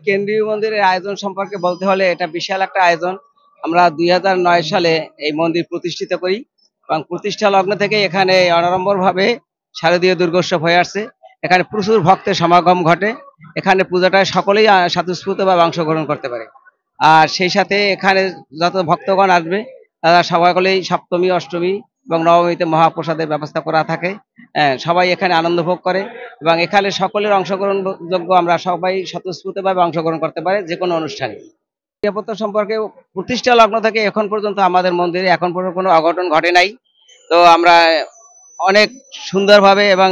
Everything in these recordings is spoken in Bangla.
কেন্দ্রীয় মন্দিরের আয়োজন সম্পর্কে বলতে হলে এটা বিশাল একটা আয়োজন। আমরা 2009 সালে এই মন্দির প্রতিষ্ঠিত করি এবং প্রতিষ্ঠা লগ্ন থেকে এখানে অনাড়ম্বরভাবে শারদীয় দুর্গোৎসব হয়ে আসছে। এখানে প্রচুর ভক্তের সমাগম ঘটে। এখানে পূজাটায় সকলেই স্বতঃস্ফূর্তভাবে অংশগ্রহণ করতে পারে। আর সেই সাথে এখানে যত ভক্তগণ আসবে তারা সকলেই সপ্তমী, অষ্টমী এবং নবমীতে মহাপ্রসাদের ব্যবস্থা করা থাকে। সবাই এখানে আনন্দ ভোগ করে এবং এখানে সকলের অংশগ্রহণ যোগ্য। আমরা সবাই স্বতঃস্ফূর্তভাবে অংশগ্রহণ করতে পারে যে কোনো অনুষ্ঠানে। নিরাপত্তা সম্পর্কে প্রতিষ্ঠা লগ্ন থেকে এখন পর্যন্ত আমাদের মন্দিরে এখন পর্যন্ত কোনো অঘটন ঘটে নাই। তো আমরা অনেক সুন্দরভাবে এবং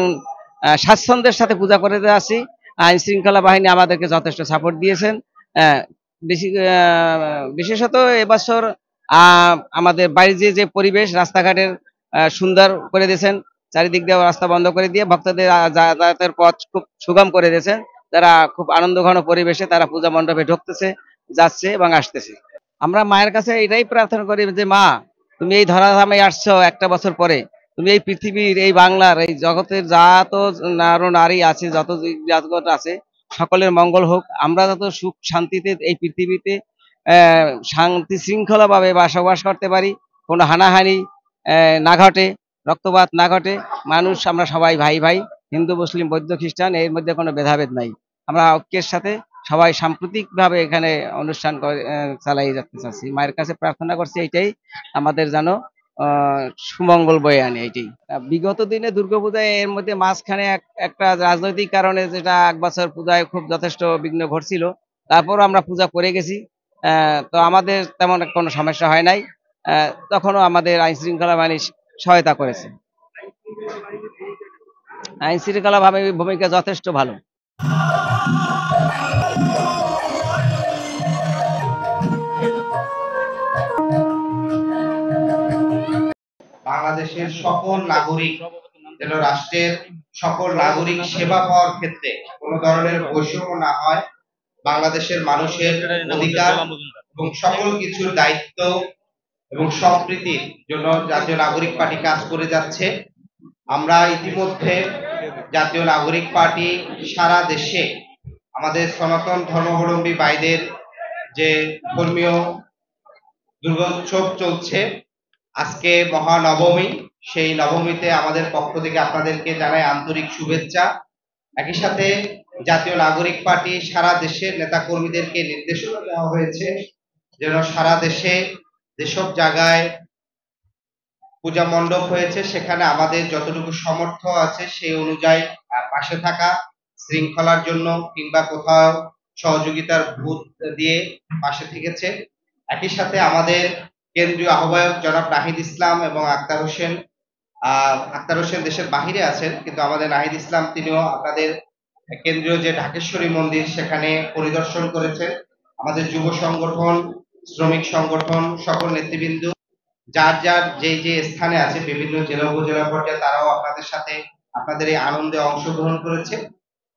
স্বাচ্ছন্দ্যের সাথে পূজা করে আসছি। আইন শৃঙ্খলা বাহিনী আমাদেরকে যথেষ্ট সাপোর্ট দিয়েছেন। বিশেষত এবছর আমাদের বাড়ির যে পরিবেশ রাস্তাঘাটের সুন্দর করে দিয়েছেন। চারিদিক দিয়ে রাস্তা বন্ধ করে দিয়ে ভক্তদের যাতায়াতের পথ খুব সুগম করে দিয়েছেন। তারা খুব আনন্দঘন পরিবেশে তারা পূজা মণ্ডপে ঢুকতেছে, যাচ্ছে এবং আসতেছে। আমরা মায়ের কাছে এটাই প্রার্থনা করি যে মা, তুমি এই ধরাধামে আসছো একটা বছর পরে, তুমি এই পৃথিবীর, এই বাংলার, এই জগতের যত নারী আছে, যত জগৎ আছে, সকলের মঙ্গল হোক। আমরা যত সুখ শান্তিতে এই পৃথিবীতে শান্তি শৃঙ্খলা ভাবে বসবাস করতে পারি, কোনো হানাহানি না ঘটে, রক্তপাত না ঘটে। মানুষ আমরা সবাই ভাই ভাই, হিন্দু মুসলিম বৌদ্ধ খ্রিস্টান, এর মধ্যে কোনো ভেদাভেদ নাই। আমরা ঐক্যের সাথে সবাই সাম্প্রতিকভাবে এখানে অনুষ্ঠান চালাই যেতে চাচ্ছি। মায়ের কাছে প্রার্থনা করছি এইটাই আমাদের যেন সুমঙ্গল বয়ে আনে। এইটাই বিগত দিনে দুর্গাপূজায় এর মধ্যে মাঝখানে একটা রাজনৈতিক কারণে যেটা এক বছর পূজায় খুব যথেষ্ট বিঘ্ন ঘটছিল, তারপর আমরা পূজা করে গেছি। তো আমাদের তেমন কোনো সমস্যা হয় নাই। তখনও আমাদের আইন শৃঙ্খলা বাহিনী সহায়তা করেছে। আইন শৃঙ্খলা ভাবে ভূমিকা যথেষ্ট ভালো। বাংলাদেশের সকল নাগরিক যেন রাষ্ট্রের সকল নাগরিক সেবা পাওয়ার ক্ষেত্রে কোনো ধরনের বৈষম্য না হয়, বাংলাদেশের মানুষের অধিকার এবং সকল কিছুর দায়িত্ব এবং সম্প্রীতির জন্য জাতীয় নাগরিক পার্টি কাজ করে যাচ্ছে। আমরা ইতিমধ্যে জাতীয় নাগরিক পার্টি সারা দেশে আমাদের সনাতন ধর্মাবলম্বী ভাইদের যে ধর্মীয় দুর্গোৎসব চলছে, আজকে মহানবমী, সেই নবমীতে আমাদের পক্ষ থেকে আপনাদেরকে জানাই আন্তরিক শুভেচ্ছা। একই সাথে জাতীয় নাগরিক পার্টি সারা দেশের নেতা কর্মীদেরকে নির্দেশনা দেওয়া হয়েছে যেন সারা দেশে যেসব জায়গায় পূজা মণ্ডপ হয়েছে সেখানে আমাদের যতটুকু সামর্থ্য আছে সেই অনুযায়ী পাশে থাকা, শৃঙ্খলার জন্য কিংবা কোথাও সহযোগিতার ভূত দিয়ে পাশে থেকেছে। একই সাথে আমাদের কেন্দ্রীয় আহ্বায়ক জনাব নাহিদ ইসলাম এবং আক্তার হোসেন দেশের বাহিরে আছেন, কিন্তু আমাদের নাহিদ ইসলাম তিনিও আপনাদের কেন্দ্রীয় যে ঢাকেশ্বরী মন্দির সেখানে পরিদর্শন করেছেন। আমাদের যুব সংগঠন, শ্রমিক সংগঠন, সকল নেতৃবৃন্দ যার যার যে স্থানে আছে বিভিন্ন জেলা উপজেলা পর্যায়ে তারাও আপনাদের সাথে আপনাদের এই আনন্দে অংশগ্রহণ করেছে।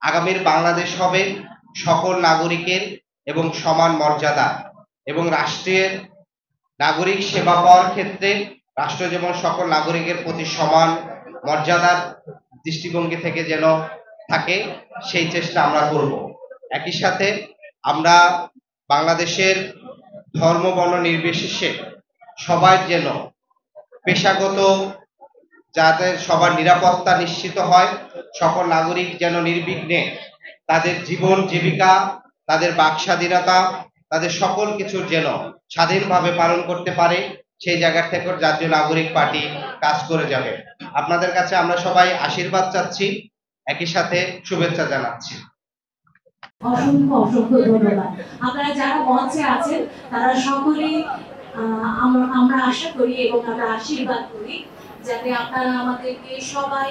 আগামীর বাংলাদেশ হবে সকল নাগরিকের এবং সমান মর্যাদা এবং রাষ্ট্রের নাগরিক সেবা পাওয়ার ক্ষেত্রে রাষ্ট্র যেমন সকল নাগরিকের প্রতি সমান মর্যাদার দৃষ্টিভঙ্গি থেকে যেন থাকে, সেই চেষ্টা আমরা করব। একই সাথে আমরা বাংলাদেশের ধর্ম বর্ণ নির্বিশেষে সবাই যেন পেশাগত যাতে সবার নিরাপত্তা নিশ্চিত হয়, সকল নাগরিক যেন নির্বিঘ্নে তাদের জীবন জীবিকা, তাদের বাক স্বাধীনতা, তাদের সকল কিছুর যেন স্বাধীনভাবে পালন করতে পারে, সেই জায়গা থেকে জাতীয় নাগরিক পার্টি কাজ করে যাবে। আপনাদের কাছে আমরা সবাই আশীর্বাদ চাচ্ছি, একই সাথে শুভেচ্ছা জানাচ্ছি। অসংখ্য অসংখ্য ধন্যবাদ। আপনারা যারা মঞ্চে আছেন তারা সকলেই আমরা আশা করি এবং আমরা আশীর্বাদ করি যাতে আপনারা আমাদেরকে সবাই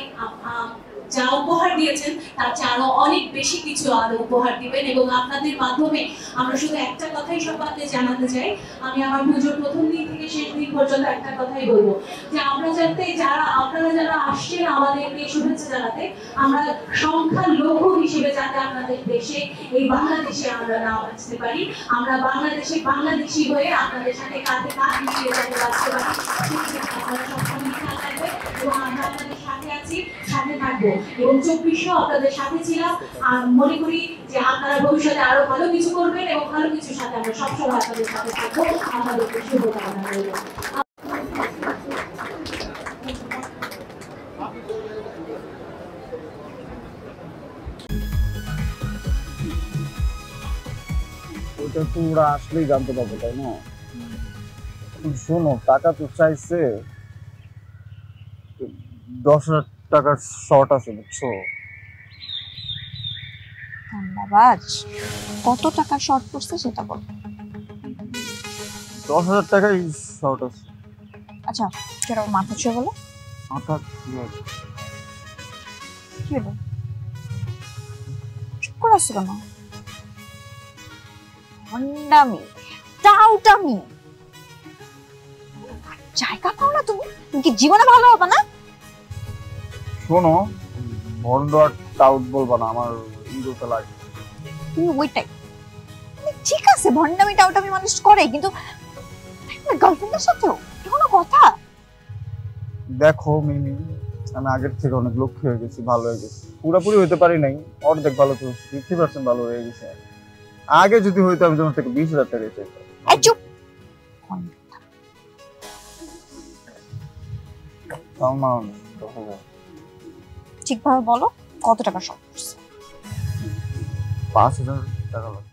যা উপহার দিয়েছেন তার চেয়ে আরো অনেক বেশি কিছু আরো উপহার দিবেন। এবং আপনাদের মাধ্যমে আমরা শুধু একটা কথাই সবাইকে জানাতে চাই, আমি আমার পুজোর প্রথম দিন থেকে শেষ দিন পর্যন্ত একটা কথাই বলবো যে আমরা যাতে আপনারা যারা আসছেন আমাদেরকে শুভেচ্ছা জানাতে, আমরা সংখ্যালঘু হিসেবে যাতে আপনাদের দেশে এই বাংলাদেশে আমরা না বাঁচতে পারি, আমরা বাংলাদেশি হয়ে আপনাদের সাথে কাঁধে কাঁধ মিশিয়ে যাতে বাঁচতে পারি। আপনারা সবসময় খেয়াল রাখবেন এবং আমরা আপনাদের সাথে আছি। সাথে থাকবো এবং 24 আপনাদের সাথে ছিলাম। আর মনে করি যে আপনারা ভবিষ্যতে আরো ভালো কিছু করবেন এবং ভালো কিছুর সাথে আমরা সবসময় আপনাদের সাথে থাকবো। আপনাদেরকে শুভকামনা রইল। ওটা তো ওরা আসলেই জানতে পারবে, তাই না? শোনো, টাকা তো চাইছে, 10,000 টাকার শর্ট আছে, বুঝছো? ধন্যবাদ। কত টাকা শর্ট পড়ছে সেটা বল। 10,000 টাকাই শর্ট আছে। আচ্ছা, সেটা মাথা ছুঁয়ে বলো। মাথা কি হবে? কি হলো? চুপ করে আসছো কেন? ভণ্ডামি, টাউটামি, জায়গা পাও না তুমি? তুমি কি জীবনে ভালো হবে না? শোনো, ভন্ড আর টাউট বলবা না, আমার ইগোতে লাগে। তুমি ওইটাই। ঠিক আছে, ভণ্ডামি টাউটামি মানুষ করে, কিন্তু গার্লফ্রেন্ডের সাথেও কোনো কথা? দেখো মিমি, আমি আগের থেকে অনেক লক্ষ্য হয়ে গেছি, ভালো হয়ে গেছি। পুরোপুরি হইতে পারি নাই, অর্ধেক ভালো তো 50% ভালো হয়ে গেছে। আগে যদি হইতো আমি তোমার থেকে 20,000 টাকা চাইতাম। এই চুপ। সালমান, 10,000। ঠিকভাবে বলো, কত টাকা শর্ট পড়ছে? 5,000 টাকা লাগবে।